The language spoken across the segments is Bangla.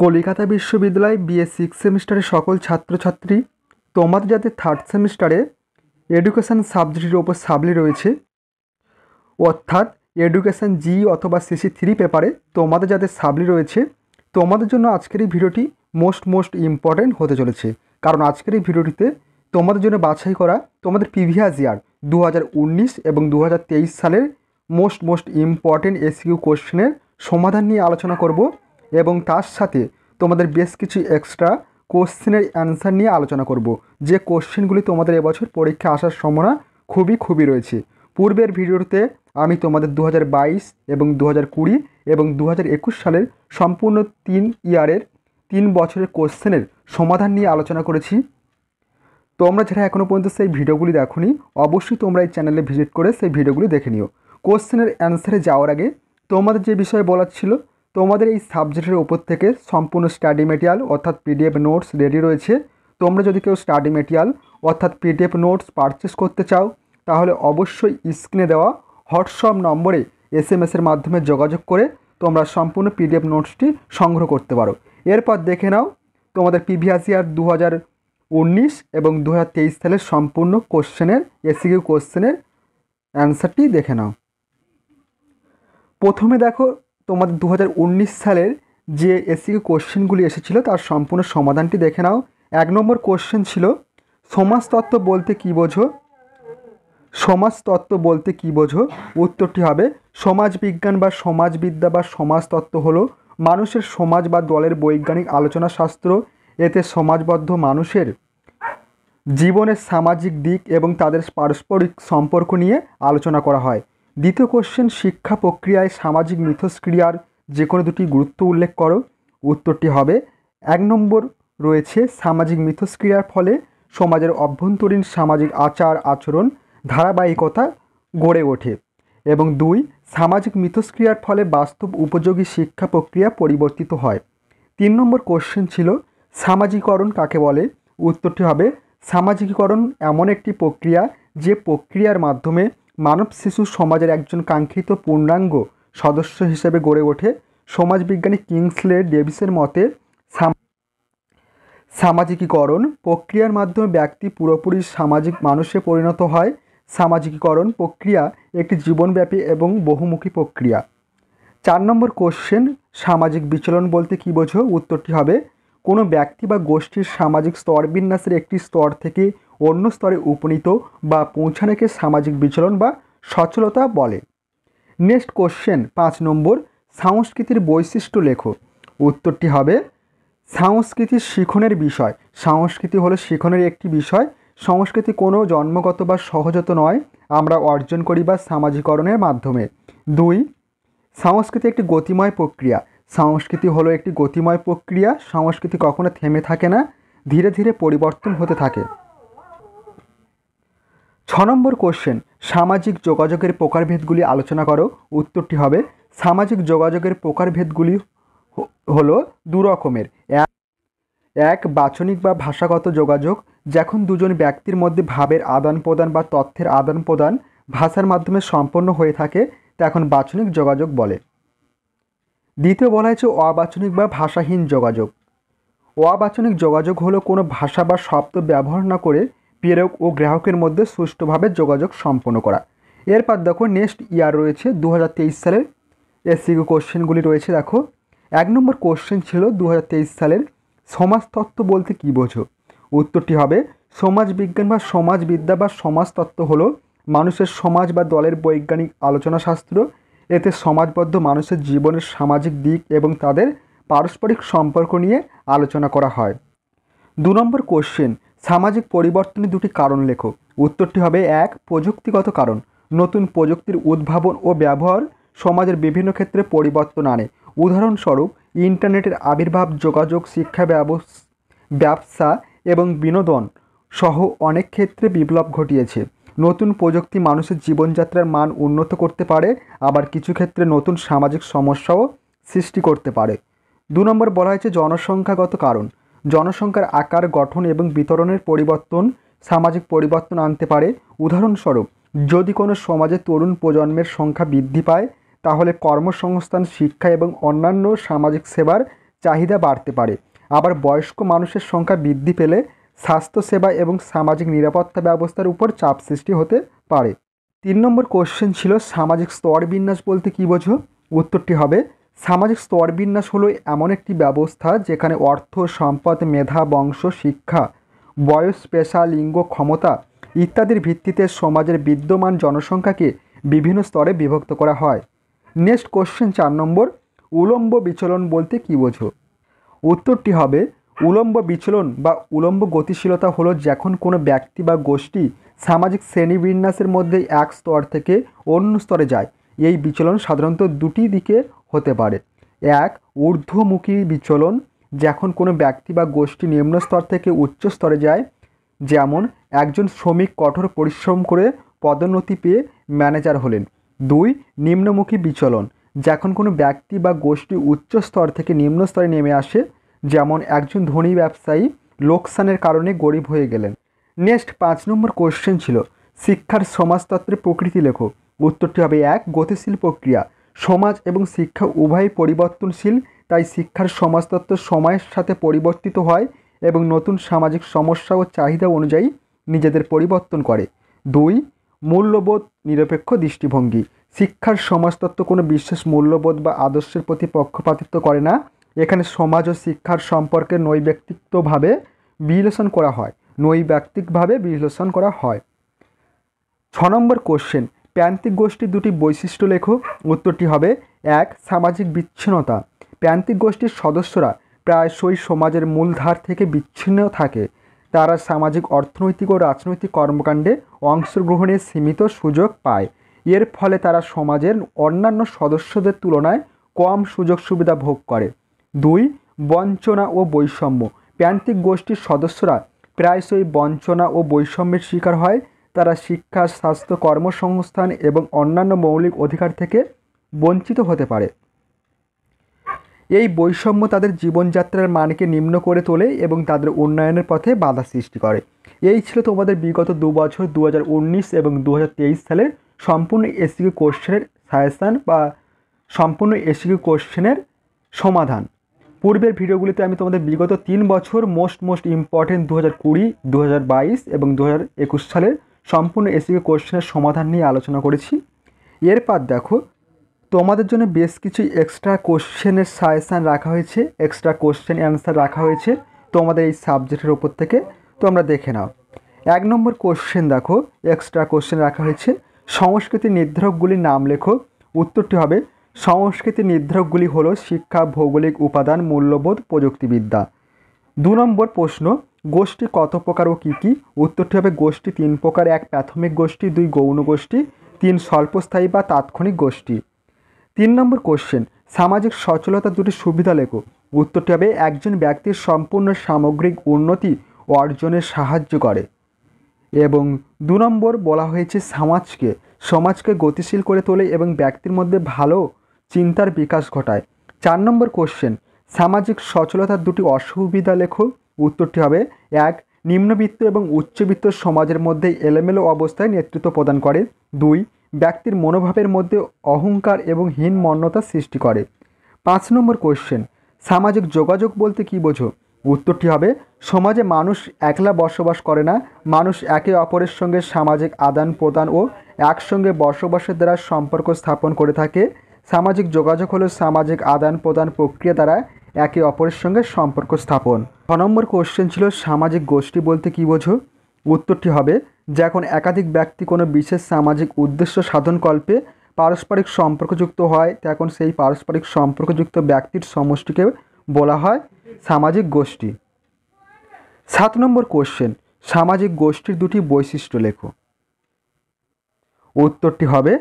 কলিকাতা বিশ্ববিদ্যালয় বিএ সিক্স সেমিস্টারের সকল ছাত্রছাত্রী, তোমাদের যাদের থার্ড সেমিস্টারে এডুকেশান সাবজেক্টের ওপর সাবলি রয়েছে, অর্থাৎ এডুকেশান জি অথবা সিসি থ্রি পেপারে তোমাদের যাদের সাবলি রয়েছে, তোমাদের জন্য আজকের এই ভিডিওটি মোস্ট ইম্পর্ট্যান্ট হতে চলেছে। কারণ আজকের এই ভিডিওটিতে তোমাদের জন্য বাছাই করা তোমাদের প্রিভিয়াস ইয়ার 2019 এবং 2023 সালের মোস্ট ইম্পর্ট্যান্ট এসকিউ কোশ্চেনের সমাধান নিয়ে আলোচনা করব এবং তার সাথে তোমাদের বেশ কিছু এক্সট্রা কোশ্চেনের অ্যান্সার নিয়ে আলোচনা করব, যে কোশ্চেনগুলি তোমাদের এবছর পরীক্ষা আসার সম্ভাবনা খুবই রয়েছে। পূর্বের ভিডিওতে আমি তোমাদের 2022 এবং 2020 এবং 2021 সালের সম্পূর্ণ 3 বছরের কোশ্চেনের সমাধান নিয়ে আলোচনা করেছি। তোমরা যারা এখনও পর্যন্ত সেই ভিডিওগুলি দেখোনি, অবশ্যই তোমরা এই চ্যানেলে ভিজিট করে সেই ভিডিওগুলি দেখে নিও। কোশ্চেনের অ্যান্সারে যাওয়ার আগে তোমাদের যে বিষয়ে বলার ছিল, তোমাদের এই সাবজেক্টের ওপর থেকে সম্পূর্ণ স্টাডি মেটেরিয়াল অর্থাৎ পিডিএফ নোটস রেডি রয়েছে। তোমরা যদি কেউ স্টাডি মেটেরিয়াল অর্থাৎ পিডিএফ নোটস পারচেস করতে চাও, তাহলে অবশ্যই স্ক্রিনে দেওয়া হোয়াটসঅ্যাপ নম্বরে SMS-এর মাধ্যমে যোগাযোগ করে তোমরা সম্পূর্ণ পিডিএফ নোটসটি সংগ্রহ করতে পারো। এরপর দেখে নাও তোমাদের প্রিভিয়াস ইয়ার 2019 এবং 2023 সালের সম্পূর্ণ কোশ্চেনের এসকিউ কোশ্চেনের অ্যান্সারটি দেখে নাও। প্রথমে দেখো তোমাদের 2019 সালের যে এসকিউ কোশ্চেনগুলি এসেছিল তার সম্পূর্ণ সমাধানটি দেখে নাও। 1 নম্বর কোশ্চেন ছিল, সমাজতত্ত্ব বলতে কী বোঝো? সমাজতত্ত্ব বলতে কী বোঝো? উত্তরটি হবে, সমাজবিজ্ঞান বা সমাজবিদ্যা বা সমাজতত্ত্ব হলো মানুষের সমাজ বা দলের বৈজ্ঞানিক আলোচনা শাস্ত্র। এতে সমাজবদ্ধ মানুষের জীবনের সামাজিক দিক এবং তাদের পারস্পরিক সম্পর্ক নিয়ে আলোচনা করা হয়। দ্বিতীয় কোশ্চেন, শিক্ষা প্রক্রিয়ায় সামাজিক মিথস্ক্রিয়ার যে কোনো দুটি গুরুত্ব উল্লেখ করো। উত্তরটি হবে 1 নম্বর রয়েছে, সামাজিক মিথস্ক্রিয়ার ফলে সমাজের অভ্যন্তরীণ সামাজিক আচার আচরণ ধারাবাহিকতা গড়ে ওঠে, এবং 2, সামাজিক মিথস্ক্রিয়ার ফলে বাস্তব উপযোগী শিক্ষা প্রক্রিয়া পরিবর্তিত হয়। 3 নম্বর কোশ্চেন ছিল, সামাজিকরণ কাকে বলে? উত্তরটি হবে, সামাজিকীকরণ এমন একটি প্রক্রিয়া যে প্রক্রিয়ার মাধ্যমে মানব শিশু সমাজের একজন কাঙ্ক্ষিত পূর্ণাঙ্গ সদস্য হিসেবে গড়ে ওঠে। সমাজবিজ্ঞানী কিংসলে ডেভিসের মতে সামাজিকীকরণ প্রক্রিয়ার মাধ্যমে ব্যক্তি পুরোপুরি সামাজিক মানুষে পরিণত হয়। সামাজিকীকরণ প্রক্রিয়া একটি জীবনব্যাপী এবং বহুমুখী প্রক্রিয়া। 4 নম্বর কোশ্চেন, সামাজিক বিচলন বলতে কী বোঝো? উত্তরটি হবে, কোনো ব্যক্তি বা গোষ্ঠীর সামাজিক স্তরবিন্যাসের একটি স্তর থেকে অন্য স্তরে উপনীত বা পৌঁছানোকে সামাজিক বিচলন বা সচলতা বলে। নেক্সট কোশ্চেন 5 নম্বর, সংস্কৃতির বৈশিষ্ট্য লেখো। উত্তরটি হবে, সংস্কৃতি শিখনের বিষয়। সংস্কৃতি হলো শিখনের একটি বিষয়। সংস্কৃতি কোনো জন্মগত বা সহজাত নয়, আমরা অর্জন করি বা সামাজিকরণের মাধ্যমে। 2, সংস্কৃতি একটি গতিময় প্রক্রিয়া। সংস্কৃতি হলো একটি গতিময় প্রক্রিয়া। সংস্কৃতি কখনো থেমে থাকে না, ধীরে পরিবর্তন হতে থাকে। 6 নম্বর কোশ্চেন, সামাজিক যোগাযোগের প্রকারভেদগুলি আলোচনা করো। উত্তরটি হবে, সামাজিক যোগাযোগের প্রকারভেদগুলি হলো 2 রকমের। এক, বাচনিক বা ভাষাগত যোগাযোগ, যখন দুজন ব্যক্তির মধ্যে ভাবের আদান প্রদান বা তথ্যের আদান প্রদান ভাষার মাধ্যমে সম্পন্ন হয়ে থাকে, তখন বাচনিক যোগাযোগ বলে। দ্বিতীয় বলা হয়েছে অবাচনিক বা ভাষাহীন যোগাযোগ। অবাচনিক যোগাযোগ হলো কোনো ভাষা বা শব্দ ব্যবহার না করে প্রেরক ও গ্রাহকের মধ্যে সুষ্ঠুভাবে যোগাযোগ সম্পন্ন করা। এরপর দেখো নেক্সট ইয়ার রয়েছে 2023 সালের এসকিউ কোশ্চেনগুলি রয়েছে। দেখো 1 নম্বর কোশ্চেন ছিল 2023 সালের, সমাজতত্ত্ব বলতে কী বোঝো? উত্তরটি হবে, সমাজবিজ্ঞান বা সমাজবিদ্যা বা সমাজতত্ত্ব হলো মানুষের সমাজ বা দলের বৈজ্ঞানিক আলোচনা শাস্ত্র। এতে সমাজবদ্ধ মানুষের জীবনের সামাজিক দিক এবং তাদের পারস্পরিক সম্পর্ক নিয়ে আলোচনা করা হয়। 2 নম্বর কোশ্চেন, সামাজিক পরিবর্তনের 2টি কারণ লেখো। উত্তরটি হবে 1, প্রযুক্তিগত কারণ। নতুন প্রযুক্তির উদ্ভাবন ও ব্যবহার সমাজের বিভিন্ন ক্ষেত্রে পরিবর্তন আনে। উদাহরণস্বরূপ, ইন্টারনেটের আবির্ভাব যোগাযোগ, শিক্ষা, ব্যবসা এবং বিনোদন সহ অনেক ক্ষেত্রে বিপ্লব ঘটিয়েছে। নতুন প্রযুক্তি মানুষের জীবনযাত্রার মান উন্নত করতে পারে, আবার কিছু ক্ষেত্রে নতুন সামাজিক সমস্যাও সৃষ্টি করতে পারে। 2 নম্বর বলা হয়েছে জনসংখ্যাগত কারণ। জনসংখ্যার আকার, গঠন এবং বিতরণের পরিবর্তন সামাজিক পরিবর্তন আনতে পারে। উদাহরণস্বরূপ, যদি কোনো সমাজে তরুণ প্রজন্মের সংখ্যা বৃদ্ধি পায়, তাহলে কর্মসংস্থান, শিক্ষা এবং অন্যান্য সামাজিক সেবার চাহিদা বাড়তে পারে। আবার বয়স্ক মানুষের সংখ্যা বৃদ্ধি পেলে স্বাস্থ্যসেবা এবং সামাজিক নিরাপত্তা ব্যবস্থার উপর চাপ সৃষ্টি হতে পারে। 3 নম্বর কোশ্চেন ছিল সামাজিক স্তরবিন্যাস বলতে কী বোঝো? উত্তরটি হবে সামাজিক স্তরবিন্যাস হলো এমন একটি ব্যবস্থা যেখানে অর্থ, সম্পদ, মেধা, বংশ, শিক্ষা, বয়স, পেশা, লিঙ্গ, ক্ষমতা ইত্যাদির ভিত্তিতে সমাজের বিদ্যমান জনসংখ্যাকে বিভিন্ন স্তরে বিভক্ত করা হয়। নেক্সট কোশ্চেন 4 নম্বর, উলম্ব বিচলন বলতে কী বোঝো? উত্তরটি হবে উলম্ব বিচলন বা উলম্ব গতিশীলতা হলো যখন কোনো ব্যক্তি বা গোষ্ঠী সামাজিক শ্রেণীবিন্যাসের মধ্যে এক স্তর থেকে অন্য স্তরে যায়। এই বিচলন সাধারণত দুটি দিকে হতে পারে। এক, ঊর্ধ্বমুখী বিচলন, যখন কোনো ব্যক্তি বা গোষ্ঠী নিম্ন স্তর থেকে উচ্চ স্তরে যায়, যেমন একজন শ্রমিক কঠোর পরিশ্রম করে পদোন্নতি পেয়ে ম্যানেজার হলেন। 2, নিম্নমুখী বিচলন, যখন কোনো ব্যক্তি বা গোষ্ঠী উচ্চ স্তর থেকে নিম্ন স্তরে নেমে আসে, যেমন একজন ধনী ব্যবসায়ী লোকসানের কারণে গরিব হয়ে গেলেন। নেক্সট 5 নম্বর কোশ্চেন ছিল শিক্ষার সমাজতত্ত্বের প্রকৃতি লেখো। উত্তরটি হবে 1, গতিশীল প্রক্রিয়া। সমাজ এবং শিক্ষা উভয়ই পরিবর্তনশীল, তাই শিক্ষার সমাজতত্ত্ব সময়ের সাথে পরিবর্তিত হয় এবং নতুন সামাজিক সমস্যা ও চাহিদা অনুযায়ী নিজেদের পরিবর্তন করে। 2, মূল্যবোধ নিরপেক্ষ দৃষ্টিভঙ্গি। শিক্ষার সমাজতত্ত্ব কোনো বিশেষ মূল্যবোধ বা আদর্শের প্রতি পক্ষপাতিত্ব করে না। এখানে সমাজ ও শিক্ষার সম্পর্কে নৈব্যক্তিকভাবে বিশ্লেষণ করা হয়। 6 নম্বর কোশ্চেন, প্রান্তিক গোষ্ঠীর দুটি বৈশিষ্ট্য লেখো। উত্তরটি হবে 1, সামাজিক বিচ্ছিন্নতা। প্রান্তিক গোষ্ঠীর সদস্যরা প্রায়শই সমাজের মূলধার থেকে বিচ্ছিন্ন থাকে। তারা সামাজিক, অর্থনৈতিক ও রাজনৈতিক কর্মকাণ্ডে অংশগ্রহণের সীমিত সুযোগ পায়। এর ফলে তারা সমাজের অন্যান্য সদস্যদের তুলনায় কম সুযোগ সুবিধা ভোগ করে। 2, বঞ্চনা ও বৈষম্য। প্রান্তিক গোষ্ঠীর সদস্যরা প্রায়শই বঞ্চনা ও বৈষম্যের শিকার হয়। তারা শিক্ষা, স্বাস্থ্য, কর্মসংস্থান এবং অন্যান্য মৌলিক অধিকার থেকে বঞ্চিত হতে পারে। এই বৈষম্য তাদের জীবনযাত্রার মানকে নিম্ন করে তোলে এবং তাদের উন্নয়নের পথে বাধা সৃষ্টি করে। এই ছিল তোমাদের বিগত 2 বছর 2019 এবং 2023 সালের সম্পূর্ণ এসিকিউ কোশ্চেনের সাজেশান বা সম্পূর্ণ এসিকিউ কোশ্চেনের সমাধান। পূর্বের ভিডিওগুলিতে আমি তোমাদের বিগত 3 বছর মোস্ট ইম্পর্টেন্ট 2020, 2022 এবং 2021 সালের সম্পূর্ণ এসিকিউ কোশ্চেনের সমাধান নিয়ে আলোচনা করেছি। এরপর দেখো তোমাদের জন্য বেশ কিছু এক্সট্রা কোশ্চেনের সাজেশান রাখা হয়েছে, এক্সট্রা কোশ্চেন অ্যান্সার রাখা হয়েছে তোমাদের এই সাবজেক্টের ওপর থেকে, তোমরা দেখে নাও। 1 নম্বর কোশ্চেন দেখো, এক্সট্রা কোশ্চেন রাখা হয়েছে, সংস্কৃতির নির্ধারকগুলির নাম লেখো। উত্তরটি হবে সংস্কৃতির নির্ধারকগুলি হলো শিক্ষা, ভৌগোলিক উপাদান, মূল্যবোধ, প্রযুক্তিবিদ্যা। 2 নম্বর প্রশ্ন, গোষ্ঠী কত প্রকার ও কী কী? উত্তরটি হবে গোষ্ঠী 3 প্রকার। 1, প্রাথমিক গোষ্ঠী, 2, গৌণ গোষ্ঠী, 3, স্বল্পস্থায়ী বা তাৎক্ষণিক গোষ্ঠী। 3 নম্বর কোশ্চেন, সামাজিক সচলতার দুটি সুবিধা লেখো। উত্তরটি হবে একজন ব্যক্তির সম্পূর্ণ সামগ্রিক উন্নতি অর্জনে সাহায্য করে। এবং 2 নম্বর বলা হয়েছে সমাজকে গতিশীল করে তোলে এবং ব্যক্তির মধ্যে ভালো চিন্তার বিকাশ ঘটায়। 4 নম্বর কোশ্চেন, সামাজিক সচলতার দুটি অসুবিধা লেখো। উত্তরটি হবে 1, নিম্নবিত্ত এবং উচ্চবিত্ত সমাজের মধ্যে এলোমেলো অবস্থায় নেতৃত্ব প্রদান করে। 2, ব্যক্তির মনোভাবের মধ্যে অহংকার এবং হীনমন্যতা সৃষ্টি করে। 5 নম্বর কোশ্চেন, সামাজিক যোগাযোগ বলতে কী বোঝো? উত্তরটি হবে সমাজে মানুষ একলা বসবাস করে না, মানুষ একে অপরের সঙ্গে সামাজিক আদান প্রদান ও একসঙ্গে বসবাসের দ্বারা সম্পর্ক স্থাপন করে থাকে। সামাজিক যোগাযোগ হলো সামাজিক আদান প্রদান প্রক্রিয়া দ্বারা একে অপরের সঙ্গে সম্পর্ক স্থাপন। 6 নম্বর কোশ্চেন ছিল সামাজিক গোষ্ঠী বলতে কী বোঝো? উত্তরটি হবে যখন একাধিক ব্যক্তি কোনো বিশেষ সামাজিক উদ্দেশ্য সাধনকল্পে পারস্পরিক সম্পর্কযুক্ত হয়, তখন সেই পারস্পরিক সম্পর্কযুক্ত ব্যক্তির সমষ্টিকে বলা হয় সামাজিক গোষ্ঠী। 7 নম্বর কোশ্চেন, সামাজিক গোষ্ঠীর দুটি বৈশিষ্ট্য লেখো। উত্তরটি হবে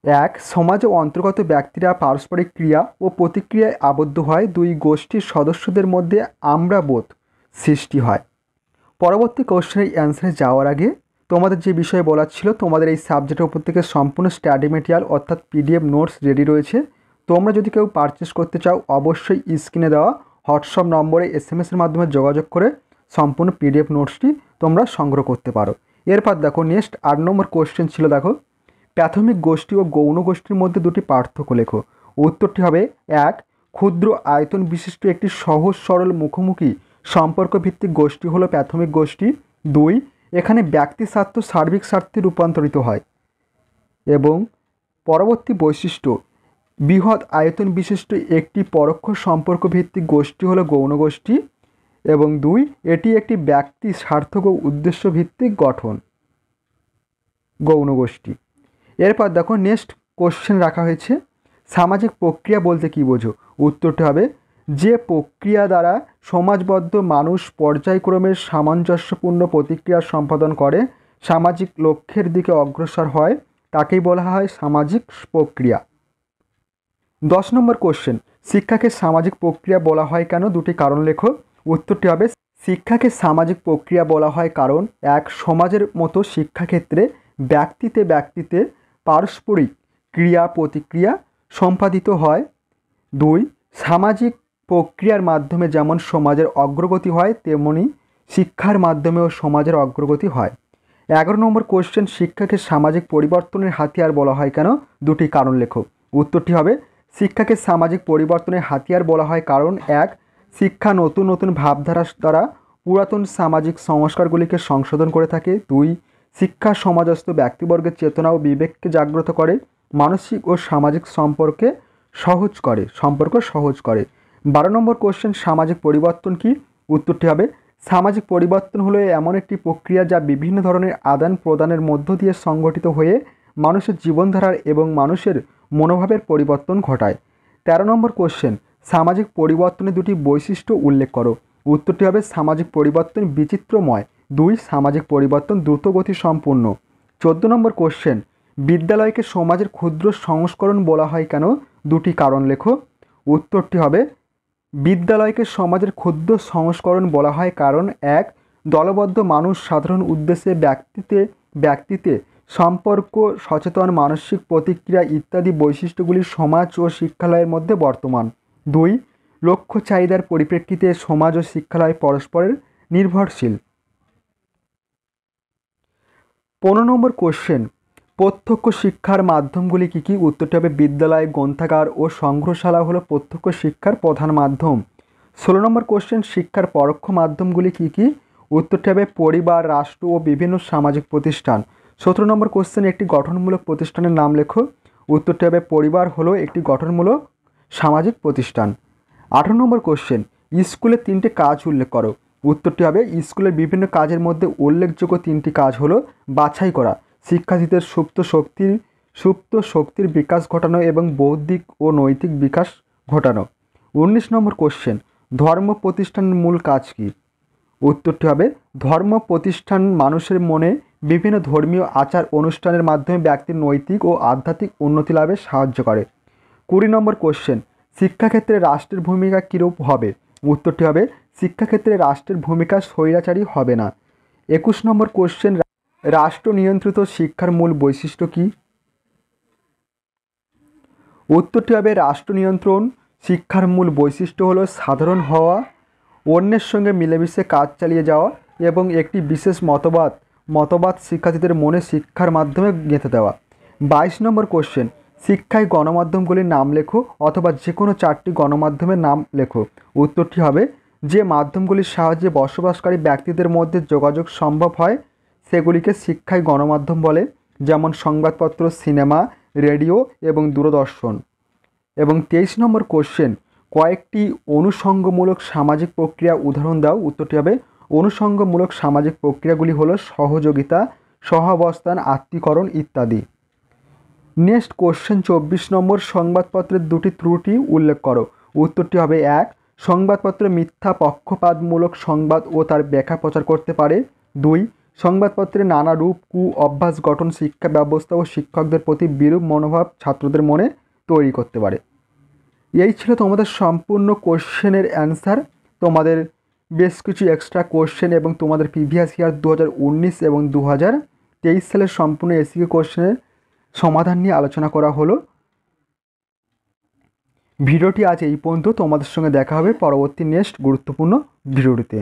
1, সমাজে অন্তর্গত ব্যক্তিরা পারস্পরিক ক্রিয়া ও প্রতিক্রিয়ায় আবদ্ধ হয়। 2, গোষ্ঠীর সদস্যদের মধ্যে আমরা বোধ সৃষ্টি হয়। পরবর্তী কোশ্চেনের অ্যান্সারে যাওয়ার আগে তোমাদের যে বিষয়ে বলার ছিল, তোমাদের এই সাবজেক্টের উপর থেকে সম্পূর্ণ স্টাডি মেটেরিয়াল অর্থাৎ PDF নোটস রেডি রয়েছে। তোমরা যদি কেউ পারচেস করতে চাও অবশ্যই স্ক্রিনে দেওয়া হোয়াটসঅ্যাপ নম্বরে SMS এর মাধ্যমে যোগাযোগ করে সম্পূর্ণ PDF নোটসটি তোমরা সংগ্রহ করতে পারো। এরপর দেখো নেক্সট 8 নম্বর কোশ্চেন ছিল দেখো, প্রাথমিক গোষ্ঠী ও গৌণ গোষ্ঠীর মধ্যে দুটি পার্থক্য লেখো। উত্তরটি হবে 1, ক্ষুদ্র আয়তন বিশিষ্ট একটি সহজ সরল মুখোমুখি সম্পর্ক ভিত্তিক গোষ্ঠী হলো প্রাথমিক গোষ্ঠী। 2, এখানে ব্যক্তি স্বার্থ সার্বিক স্বার্থে রূপান্তরিত হয়। এবং পরবর্তী বৈশিষ্ট্য, বৃহৎ আয়তন বিশিষ্ট একটি পরোক্ষ সম্পর্ক ভিত্তিক গোষ্ঠী হলো গৌণ গোষ্ঠী। এবং 2, এটি একটি ব্যক্তি সার্থক ও উদ্দেশ্য ভিত্তিক গঠন, গৌণ গোষ্ঠী। এরপর দেখো নেক্সট কোশ্চেন রাখা হয়েছে, সামাজিক প্রক্রিয়া বলতে কী বোঝো? উত্তরটি হবে, যে প্রক্রিয়া দ্বারা সমাজবদ্ধ মানুষ পর্যায়ক্রমে সামঞ্জস্যপূর্ণ প্রতিক্রিয়া সম্পাদন করে সামাজিক লক্ষ্যের দিকে অগ্রসর হয় তাকেই বলা হয় সামাজিক প্রক্রিয়া। 10 নম্বর কোশ্চেন, শিক্ষাকে সামাজিক প্রক্রিয়া বলা হয় কেন? দুটি কারণ লেখো। উত্তরটি হবে, শিক্ষাকে সামাজিক প্রক্রিয়া বলা হয় কারণ 1, সমাজের মতো শিক্ষাক্ষেত্রে ব্যক্তিতে পারস্পরিক ক্রিয়া প্রতিক্রিয়া সম্পাদিত হয়। 2, সামাজিক প্রক্রিয়ার মাধ্যমে যেমন সমাজের অগ্রগতি হয় তেমনি শিক্ষার মাধ্যমেও সমাজের অগ্রগতি হয়। 11 নম্বর কোশ্চেন, শিক্ষাকে সামাজিক পরিবর্তনের হাতিয়ার বলা হয় কেন? দুটি কারণ লেখো। উত্তরটি হবে, শিক্ষাকে সামাজিক পরিবর্তনের হাতিয়ার বলা হয় কারণ 1, শিক্ষা নতুন নতুন ভাবধারা দ্বারা পুরাতন সামাজিক সংস্কারগুলিকে সংশোধন করে থাকে। 2, শিক্ষা সমাজস্থ ব্যক্তিবর্গের চেতনা ও বিবেককে জাগ্রত করে, মানসিক ও সামাজিক সম্পর্ক সহজ করে। 12 নম্বর কোশ্চেন, সামাজিক পরিবর্তন কি? উত্তরটি হবে, সামাজিক পরিবর্তন হলো এমন একটি প্রক্রিয়া যা বিভিন্ন ধরনের আদান প্রদানের মধ্য দিয়ে সংগঠিত হয়ে মানুষের জীবনধারার এবং মানুষের মনোভাবের পরিবর্তন ঘটায়। 13 নম্বর কোশ্চেন, সামাজিক পরিবর্তনের দুটি বৈশিষ্ট্য উল্লেখ করো। উত্তরটি হবে, সামাজিক পরিবর্তন বিচিত্রময়। 2, সামাজিক পরিবর্তন দ্রুতগতি সম্পূর্ণ। 14 নম্বর কোশ্চেন, বিদ্যালয়কে সমাজের ক্ষুদ্র সংস্করণ বলা হয় কেন? দুটি কারণ লেখো। উত্তরটি হবে, বিদ্যালয়কে সমাজের ক্ষুদ্র সংস্করণ বলা হয় কারণ 1, দলবদ্ধ মানুষ সাধারণ উদ্দেশ্যে ব্যক্তিতে সম্পর্ক সচেতন মানসিক প্রতিক্রিয়া ইত্যাদি বৈশিষ্ট্যগুলি সমাজ ও শিক্ষালয়ের মধ্যে বর্তমান। 2, লক্ষ্য চাহিদার পরিপ্রেক্ষিতে সমাজ ও শিক্ষালয় পরস্পরের নির্ভরশীল। 15 নম্বর কোশ্চেন, প্রত্যক্ষ শিক্ষার মাধ্যমগুলি কী কী? উত্তরটি হবে, বিদ্যালয়, গ্রন্থাগার ও সংগ্রহশালা হলো প্রত্যক্ষ শিক্ষার প্রধান মাধ্যম। 16 নম্বর কোশ্চেন, শিক্ষার পরোক্ষ মাধ্যমগুলি কী কী? উত্তরটি হবে, পরিবার, রাষ্ট্র ও বিভিন্ন সামাজিক প্রতিষ্ঠান। 17 নম্বর কোশ্চেন, একটি গঠনমূলক প্রতিষ্ঠানের নাম লেখো। উত্তরটি হবে, পরিবার হলো একটি গঠনমূলক সামাজিক প্রতিষ্ঠান। 18 নম্বর কোশ্চেন, স্কুলের 3টে কাজ উল্লেখ করো। উত্তরটি হবে, স্কুলের বিভিন্ন কাজের মধ্যে উল্লেখযোগ্য 3টি কাজ হলো বাছাই করা, শিক্ষার্থীদের সুপ্ত শক্তির বিকাশ ঘটানো এবং বৌদ্ধিক ও নৈতিক বিকাশ ঘটানো। 19 নম্বর কোশ্চেন, ধর্ম প্রতিষ্ঠানের মূল কাজ কী? উত্তরটি হবে, ধর্ম প্রতিষ্ঠান মানুষের মনে বিভিন্ন ধর্মীয় আচার অনুষ্ঠানের মাধ্যমে ব্যক্তির নৈতিক ও আধ্যাত্মিক উন্নতি লাভে সাহায্য করে। 20 নম্বর কোশ্চেন, শিক্ষাক্ষেত্রে রাষ্ট্রের ভূমিকা কীরূপ হবে? উত্তরটি হবে, শিক্ষাক্ষেত্রে রাষ্ট্রের ভূমিকা স্বৈরাচারী হবে না। 21 নম্বর কোশ্চেন, রাষ্ট্র নিয়ন্ত্রিত শিক্ষার মূল বৈশিষ্ট্য কী? উত্তরটি হবে, রাষ্ট্র নিয়ন্ত্রণ শিক্ষার মূল বৈশিষ্ট্য হলো সাধারণ হওয়া, অন্যের সঙ্গে মিলেমিশে কাজ চালিয়ে যাওয়া এবং একটি বিশেষ মতবাদ শিক্ষার্থীদের মনে শিক্ষার মাধ্যমে গেঁথে দেওয়া। 22 নম্বর কোশ্চেন, শিক্ষায় গণমাধ্যমগুলির নাম লেখো অথবা যে কোনো 4টি গণমাধ্যমের নাম লেখো। উত্তরটি হবে, যে মাধ্যমগুলির সাহায্যে বসবাসকারী ব্যক্তিদের মধ্যে যোগাযোগ সম্ভব হয় সেগুলিকে শিক্ষায় গণমাধ্যম বলে, যেমন সংবাদপত্র, সিনেমা, রেডিও এবং দূরদর্শন। এবং 23 নম্বর কোশ্চেন, কয়েকটি অনুষঙ্গমূলক সামাজিক প্রক্রিয়া উদাহরণ দাও। উত্তরটি হবে, অনুষঙ্গমূলক সামাজিক প্রক্রিয়াগুলি হলো সহযোগিতা, সহাবস্থান, আত্মীকরণ ইত্যাদি। নেক্সট কোশ্চেন 24 নম্বর, সংবাদপত্রের 2টি ত্রুটি উল্লেখ করো। উত্তরটি হবে, 1, সংবাদপত্র মিথ্যা পক্ষপাতমূলক সংবাদ ও তার ব্যাখ্যা প্রচার করতে পারে। 2, সংবাদপত্রে নানা রূপ অভ্যাস গঠন শিক্ষা ব্যবস্থা ও শিক্ষকদের প্রতি বিরূপ মনোভাব ছাত্রদের মনে তৈরি করতে পারে। এই ছিল তোমাদের সম্পূর্ণ কোশ্চেনের অ্যান্সার। তোমাদের বেশ কিছু এক্সট্রা কোশ্চেন এবং তোমাদের প্রিভিয়াস ইয়ার 2019 এবং 2023 সালের সম্পূর্ণ এসিকিউ কোশ্চেনের সমাধান নিয়ে আলোচনা করা হলো। ভিডিওটি আজ এই পর্যন্ত। তোমাদের সঙ্গে দেখা হবে পরবর্তী নেক্সট গুরুত্বপূর্ণ ভিডিওটিতে।